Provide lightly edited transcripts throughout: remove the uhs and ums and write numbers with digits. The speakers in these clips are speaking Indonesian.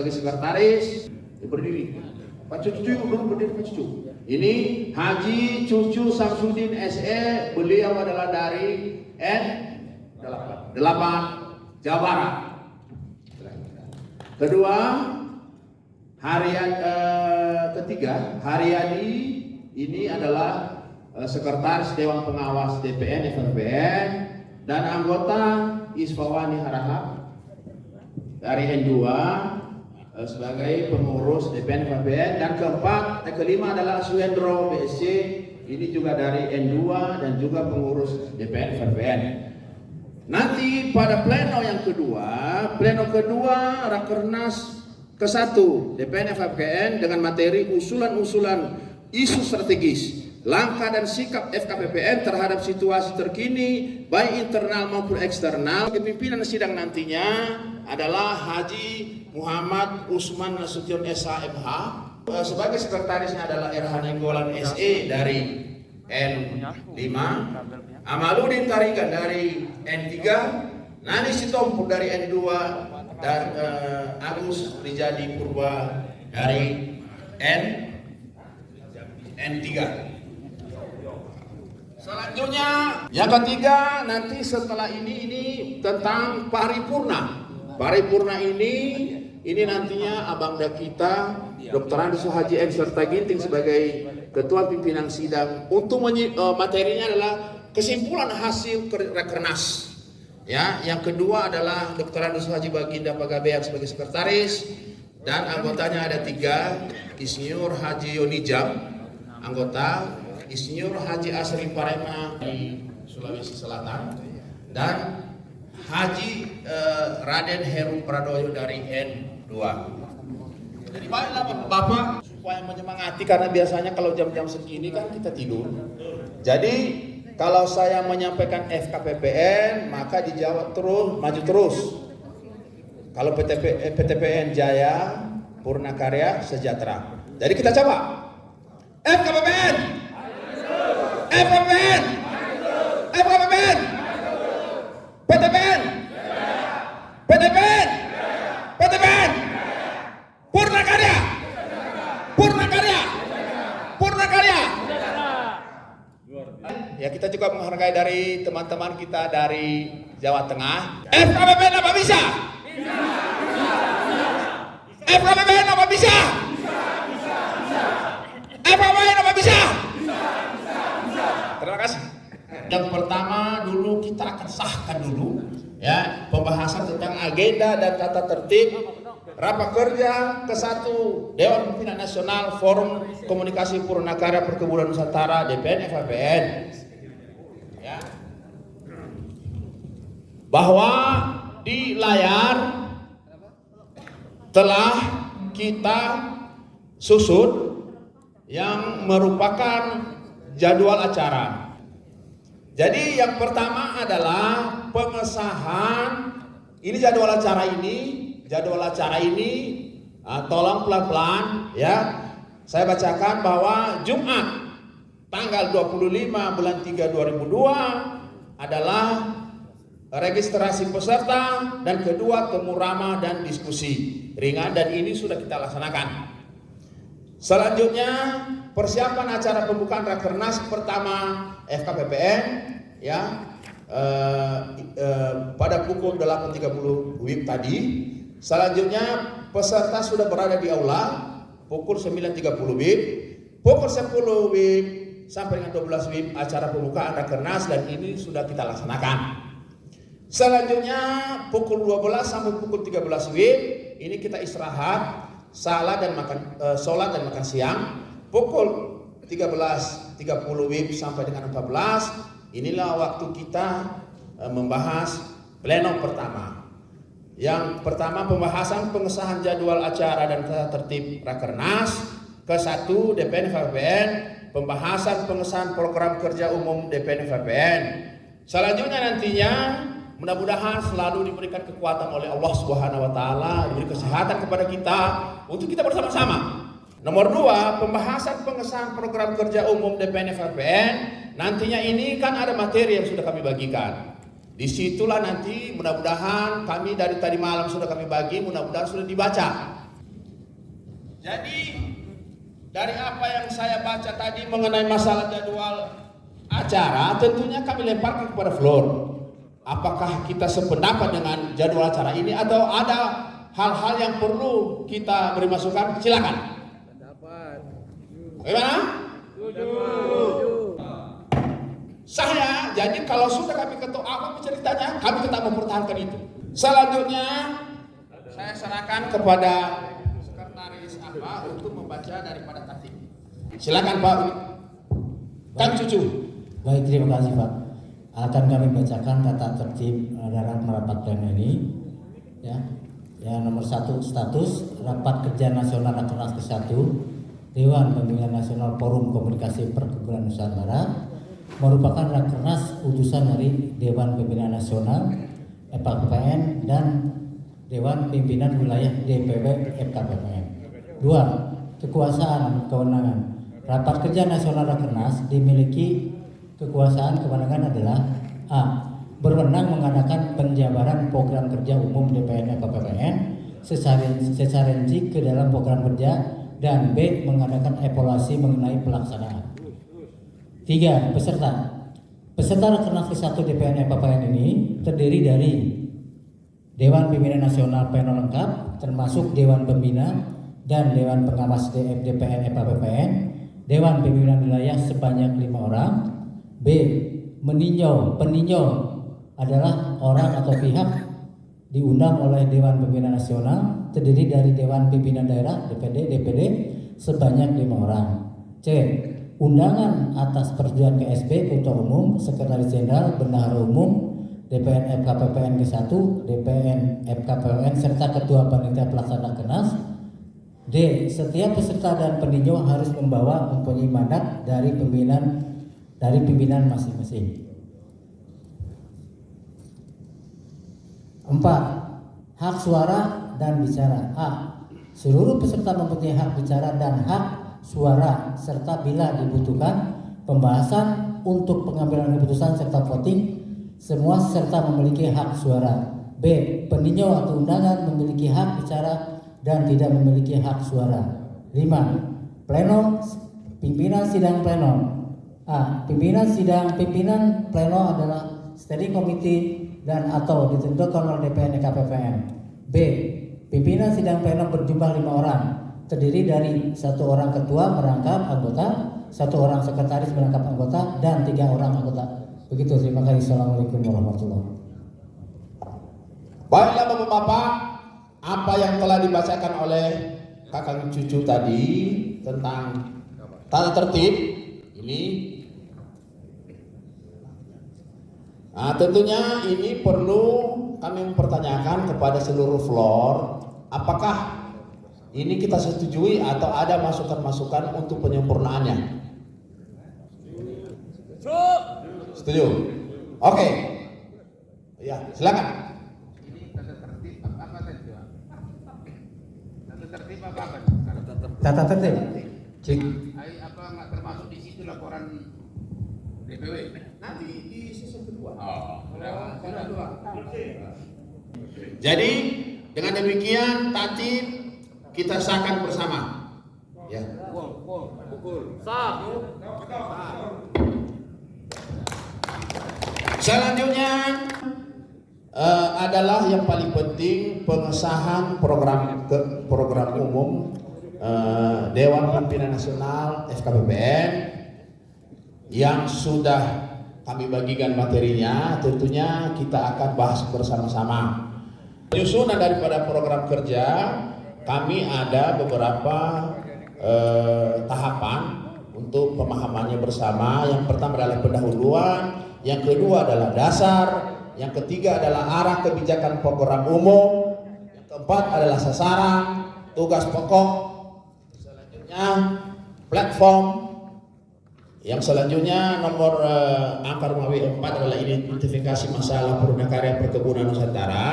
sebagai sekretaris. Berdiri. Pak Cucu, berdiri Pak Cucu. Ini Haji Cucu Samsudin SE, beliau adalah dari N8 Jawa Barat. Kedua, ketiga, Haryadi ini adalah sekretaris Dewan Pengawas DPN FPPN dan anggota Isfawani Harahap dari N2 sebagai pengurus DPN FPPN. Dan kelima adalah Suhendro BSC, ini juga dari N2 dan juga pengurus DPN FPPN. Nanti pada pleno kedua Rakernas ke-1 DPN FPPN dengan materi usulan-usulan isu strategis, langkah dan sikap FKPPN terhadap situasi terkini baik internal maupun eksternal. Pimpinan sidang nantinya adalah Haji Muhammad Usman Nasution SH.MH. Sebagai sekretarisnya adalah RH Nenggolan SE dari N5, Amaludin Tarigan dari N3, Nani Sitompul dari N2, dan Agus Rijadi Purba dari N3. Selanjutnya yang ketiga, nanti setelah ini tentang paripurna. Paripurna ini nantinya abangda kita Dr. Andus Haji M. Serta Ginting sebagai ketua pimpinan sidang. Untuk materinya adalah kesimpulan hasil Rakernas. Ya, yang kedua adalah Dr. Andus Haji Baginda Pagabean sebagai sekretaris dan anggotanya ada 3, Insinyur Haji Yonijam anggota, Insinyur Haji Asri Parema di Sulawesi Selatan, dan Haji Raden Heru Pradoyo dari N2. Jadi baiklah Bapak supaya menyemangati, karena biasanya kalau jam-jam segini kan kita tidur. Jadi kalau saya menyampaikan FKPPN maka dijawab terus, maju terus. Kalau PTPN Jaya, Purnakarya, Sejahtera. Jadi kita coba. FKPPN, FKPPN, FKPPN, PTPN, PTPN, PTPN, Purnakarya, Purnakarya, Purnakarya. Ya, kita juga menghargai dari teman-teman kita dari Jawa Tengah. FKPPN apa bisa? FKPPN apa bisa? FKPPN apa bisa? Terima kasih. Yang pertama dulu kita akan sahkan dulu ya pembahasan tentang agenda dan tata tertib rapat kerja ke-1 Dewan Pimpinan Nasional Forum Komunikasi Purnakarya Perkebunan Nusantara DPN FPPN. Ya. Bahwa di layar telah kita susun yang merupakan jadwal acara. Jadi yang pertama adalah pengesahan ini jadwal acara ini. Tolong pelan-pelan ya. Saya bacakan bahwa Jumat tanggal 25 bulan 3 2002 adalah registrasi peserta dan kedua temu ramah dan diskusi ringan, dan ini sudah kita laksanakan. Selanjutnya persiapan acara pembukaan Rakernas pertama FKPPN ya pada pukul 8.30 WIB tadi. Selanjutnya peserta sudah berada di aula pukul 9.30 WIB, pukul 10 WIB sampai dengan 12 WIB acara pembukaan Rakernas, dan ini sudah kita laksanakan. Selanjutnya pukul 12 sampai pukul 13 WIB ini kita istirahat, sholat dan makan siang. Pukul 13.30 WIB sampai dengan 14 inilah waktu kita membahas plenum pertama. Yang pertama pembahasan pengesahan jadwal acara dan tata tertib Rakernas ke-1 DPN FPPN, pembahasan pengesahan program kerja umum DPN FPPN. Selanjutnya nantinya mudah-mudahan selalu diberikan kekuatan oleh Allah Subhanahu wa taala, diberi kesehatan kepada kita untuk kita bersama-sama. Nomor 2, pembahasan pengesahan program kerja umum DPN FPPN. Nantinya ini kan ada materi yang sudah kami bagikan. Disitulah nanti mudah-mudahan kami dari tadi malam sudah kami bagi, mudah-mudahan sudah dibaca. Jadi dari apa yang saya baca tadi mengenai masalah jadwal acara, tentunya kami lemparkan kepada Floor. Apakah kita sependapat dengan jadwal acara ini atau ada hal-hal yang perlu kita beri masukan? Silakan. Bagaimana? Saya, jadi kalau sudah kami ketuk apa ceritanya, kami tetap mempertahankan itu. Selanjutnya, saya serahkan kepada sekretaris apa untuk membaca daripada tertib. Silakan Pak. Kang Cucu. Baik, terima kasih Pak. Akan kami bacakan tata tertib dalam rapat pleno ini. Ya, nomor 1, status rapat kerja nasional Rakernas ke-1 Dewan Pembinaan Nasional Forum Komunikasi Perkebunan Nusantara merupakan Rakernas utusan dari Dewan Pembinaan Nasional FKPPN dan Dewan Pimpinan Wilayah DPW FKPPN. 2. Kekuasaan kewenangan. Rapat kerja nasional Rakernas dimiliki kekuasaan kewenangan adalah A. Berwenang mengadakan penjabaran program kerja umum DPN FKPPN secara rinci ke dalam program kerja, dan B. Mengadakan evaluasi mengenai pelaksanaan. 3. Peserta Rakernas ke-1 DPN FKPPN ini terdiri dari Dewan Pimpinan Nasional pleno lengkap termasuk Dewan Pembina dan Dewan Pengawas DPN FKPPN, Dewan Pimpinan Wilayah sebanyak 5 orang. B. Peninjau adalah orang atau pihak diundang oleh Dewan Pembinaan Nasional terdiri dari Dewan Pimpinan Daerah DPD sebanyak 5 orang. C. Undangan atas persetujuan KSP Ketua Umum, Sekretaris Jenderal, Bendahara Umum DPN FKPPN ke-1, DPN FKPPN serta Ketua Panitia Pelaksana Rakernas. D. Setiap peserta dan peninjau harus mempunyai mandat dari pimpinan masing-masing. 4. Hak suara dan bicara. A. Seluruh peserta mempunyai hak bicara dan hak suara serta bila dibutuhkan pembahasan untuk pengambilan keputusan serta voting, semua peserta memiliki hak suara. B. Peninjau atau undangan memiliki hak bicara dan tidak memiliki hak suara. 5. Pleno pimpinan sidang pleno. A. Pimpinan pleno adalah standing committee dan atau ditentukan oleh DPN KPPN. B. Pimpinan sidang pleno berjumlah 5 orang, terdiri dari 1 orang ketua merangkap anggota, 1 orang sekretaris merangkap anggota, dan 3 orang anggota. Begitu, terima kasih. Assalamualaikum warahmatullahi wabarakatuh. Baiklah Bapak-bapak, apa yang telah dibacakan oleh Kakang Cucu tadi tentang tata tertib ini. Nah, tentunya ini perlu kami mempertanyakan kepada seluruh floor, apakah ini kita setujui atau ada masukan-masukan untuk penyempurnaannya? Setuju? Oke. Ya, silakan. Ini tata tertib apa tadi? Tata tertib apa? Tata tertib. Cik. Apa nggak termasuk di situ laporan DPW? Nanti di season kedua. Sudah. Jadi dengan demikian tadi kita sahkan bersama. Ya. Pukul. Selanjutnya adalah yang paling penting pengesahan program umum Dewan Pimpinan Nasional FKPPN yang sudah kami bagikan materinya. Tentunya kita akan bahas bersama-sama. Penyusunan daripada program kerja kami ada beberapa tahapan untuk pemahamannya bersama. Yang pertama adalah pendahuluan, yang kedua adalah dasar, yang ketiga adalah arah kebijakan program umum, yang keempat adalah sasaran, tugas pokok, selanjutnya platform, yang selanjutnya nomor angka rumah 4 adalah identifikasi masalah karya perkebunan Nusantara.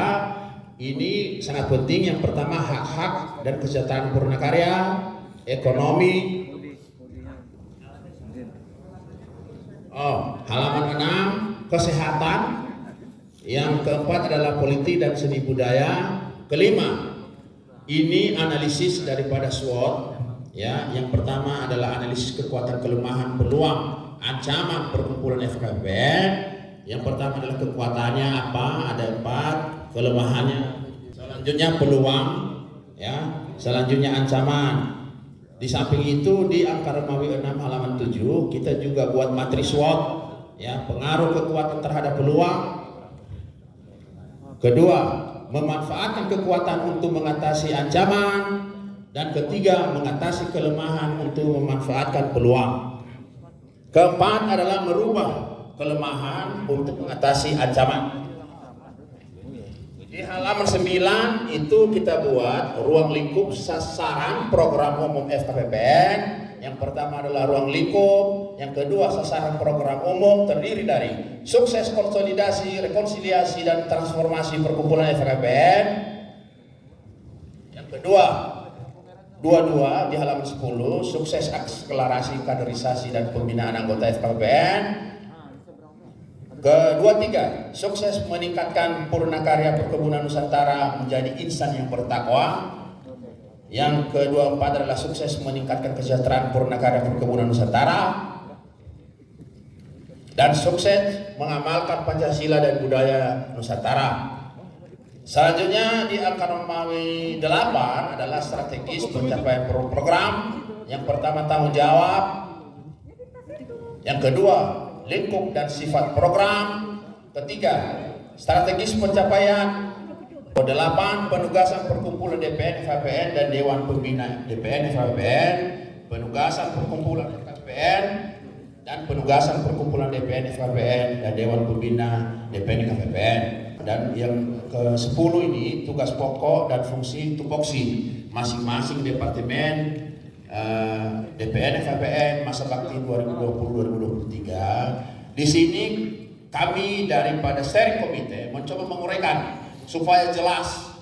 Ini sangat penting. Yang pertama hak-hak dan kesejahteraan karya, ekonomi. Halaman 6 kesehatan. Yang keempat adalah politik dan seni budaya. Kelima ini analisis daripada SWOT. Ya, yang pertama adalah analisis kekuatan, kelemahan, peluang, ancaman perkumpulan FKBN. Yang pertama adalah kekuatannya apa? Ada 4, kelemahannya. Selanjutnya peluang, ya. Selanjutnya ancaman. Di samping itu di angka Romawi 6 halaman 7 kita juga buat matris SWOT, ya, pengaruh kekuatan terhadap peluang. Kedua, memanfaatkan kekuatan untuk mengatasi ancaman. Dan ketiga, mengatasi kelemahan untuk memanfaatkan peluang. Keempat adalah merubah kelemahan untuk mengatasi ancaman. Di halaman 9 itu kita buat ruang lingkup sasaran program umum FKBPN. Yang pertama adalah ruang lingkup, yang kedua sasaran program umum terdiri dari sukses konsolidasi, rekonsiliasi, dan transformasi perkumpulan FKBPN. Yang kedua, 22 di halaman 10, sukses akselerasi kaderisasi dan pembinaan anggota FKBPN. Ke-23, sukses meningkatkan Purnakarya Perkebunan Nusantara menjadi insan yang bertakwa. Yang ke-24 adalah sukses meningkatkan kesejahteraan Purnakarya Perkebunan Nusantara. Dan sukses mengamalkan Pancasila dan budaya Nusantara. Selanjutnya di angka Romawi 8 adalah strategis pencapaian program. Yang pertama tanggung jawab. Yang kedua lingkup dan sifat program. Ketiga strategis pencapaian. Ke-8 penugasan perkumpulan DPN FKBPN dan Dewan Pembina DPN FKBPN. Penugasan perkumpulan FKBPN dan penugasan perkumpulan DPN FKBPN dan Dewan Pembina DPN FKBPN. Dan yang ke-10 ini tugas pokok dan fungsi tupoksi masing-masing departemen DPN FKBPN masa bakti 2020-2023. Di sini kami daripada steering committee mencoba menguraikan supaya jelas.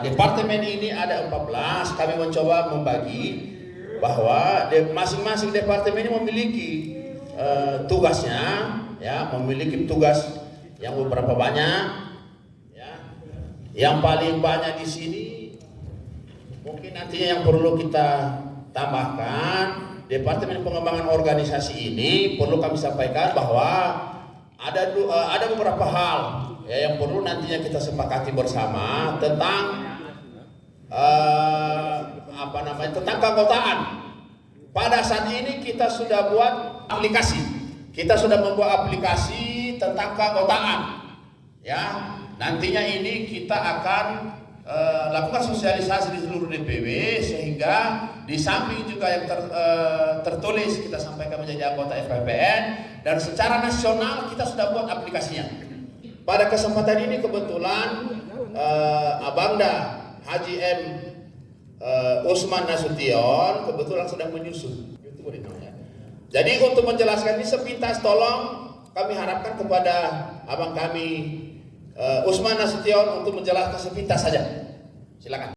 Departemen ini ada 14, kami mencoba membagi bahwa masing-masing departemen ini memiliki tugasnya, ya, memiliki tugas yang beberapa banyak, ya. Yang paling banyak di sini mungkin nantinya yang perlu kita tambahkan, Departemen Pengembangan Organisasi ini perlu kami sampaikan bahwa ada beberapa hal, ya, yang perlu nantinya kita sepakati bersama tentang tentang keanggotaan. Pada saat ini kita sudah buat aplikasi, kita sudah membuat aplikasi tentang keanggotaan, ya. Nantinya ini kita akan lakukan sosialisasi di seluruh DPW sehingga di samping juga yang tertulis kita sampaikan menjadi anggota FKBPN, dan secara nasional kita sudah buat aplikasinya. Pada kesempatan ini kebetulan Abangda Haji M. Usman Nasution kebetulan sedang menyusun. Jadi untuk menjelaskan ini sepintas tolong kami harapkan kepada abang kami Usman Nasution untuk menjelaskan sepintas saja. Silakan.